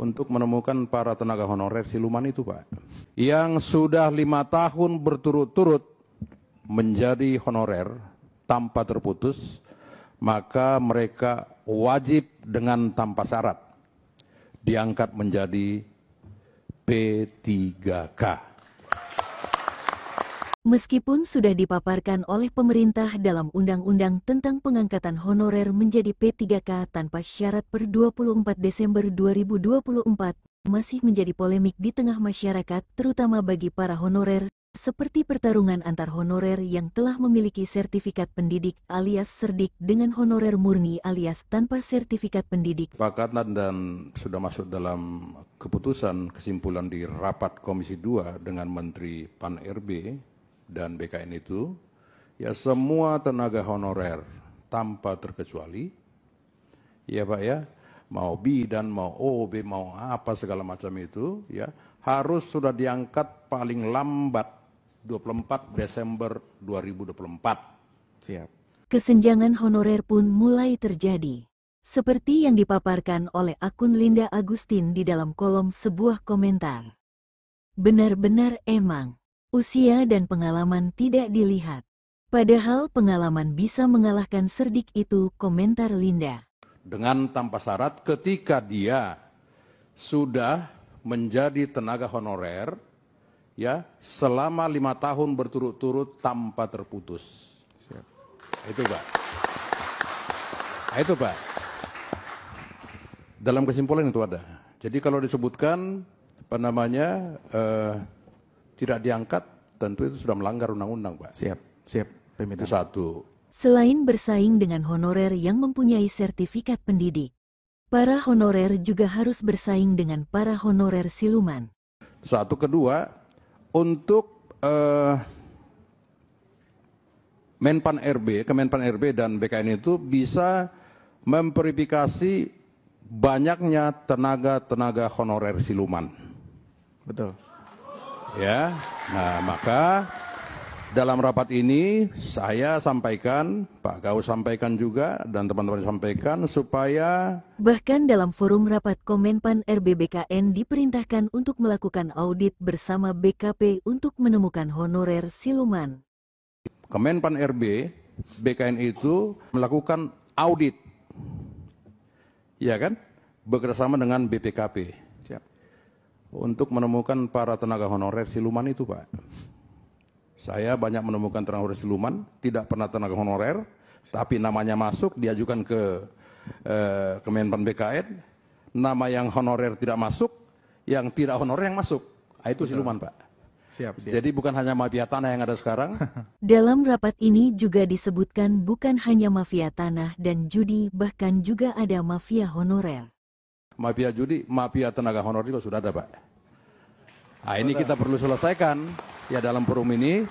untuk menemukan para tenaga honorer siluman itu, Pak. Yang sudah 5 tahun berturut-turut menjadi honorer tanpa terputus, maka mereka wajib dengan tanpa syarat diangkat menjadi P3K. Meskipun sudah dipaparkan oleh pemerintah dalam Undang-Undang tentang pengangkatan honorer menjadi P3K tanpa syarat per 24 Desember 2024, masih menjadi polemik di tengah masyarakat, terutama bagi para honorer, seperti pertarungan antar honorer yang telah memiliki sertifikat pendidik alias serdik dengan honorer murni alias tanpa sertifikat pendidik. Kesepakatan dan sudah masuk dalam keputusan kesimpulan di rapat Komisi 2 dengan Menteri Pan-RB dan BKN itu, ya semua tenaga honorer tanpa terkecuali, ya Pak ya, mau bidan, mau OB, mau apa segala macam itu, ya harus sudah diangkat paling lambat 24 Desember 2024. Siap. Kesenjangan honorer pun mulai terjadi. Seperti yang dipaparkan oleh akun Linda Agustin di dalam kolom sebuah komentar. Benar-benar emang, usia dan pengalaman tidak dilihat. Padahal pengalaman bisa mengalahkan serdik itu, komentar Linda. Dengan tanpa syarat ketika dia sudah menjadi tenaga honorer, ya selama 5 tahun berturut-turut tanpa terputus. Siap. Itu Pak. Itu Pak. Dalam kesimpulan itu ada. Jadi kalau disebutkan apa namanya tidak diangkat, tentu itu sudah melanggar undang-undang, Pak. Siap. Itu satu. Selain bersaing dengan honorer yang mempunyai sertifikat pendidik, para honorer juga harus bersaing dengan para honorer siluman. Satu, kedua, untuk Kemenpan RB dan BKN itu bisa memverifikasi banyaknya tenaga honorer siluman. Betul. Ya, nah maka dalam rapat ini saya sampaikan, Pak Gaus sampaikan juga, dan teman-teman sampaikan supaya bahkan dalam forum rapat Kemenpan RB BKN diperintahkan untuk melakukan audit bersama BKP untuk menemukan honorer siluman. Kemenpan RB BKN itu melakukan audit, ya kan, bekerjasama dengan BPKP. Untuk menemukan para tenaga honorer siluman itu, Pak. Saya banyak menemukan tenaga honorer siluman, tidak pernah tenaga honorer, tapi namanya masuk, diajukan ke Kemenpan BKN, nama yang honorer tidak masuk, yang tidak honorer yang masuk. Itu siluman, Pak. Siap. Jadi bukan hanya mafia tanah yang ada sekarang. Dalam rapat ini juga disebutkan bukan hanya mafia tanah dan judi, bahkan juga ada mafia honorer. Mafia judi, mafia tenaga honorer juga sudah ada, Pak. Nah, ini kita perlu selesaikan ya dalam forum ini.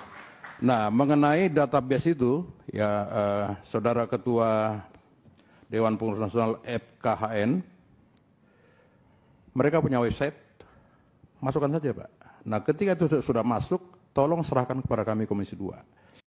Nah, mengenai database itu, ya Saudara Ketua Dewan Pengurus Nasional FKHN, mereka punya website, masukkan saja, Pak. Nah, ketika itu sudah masuk, tolong serahkan kepada kami Komisi 2.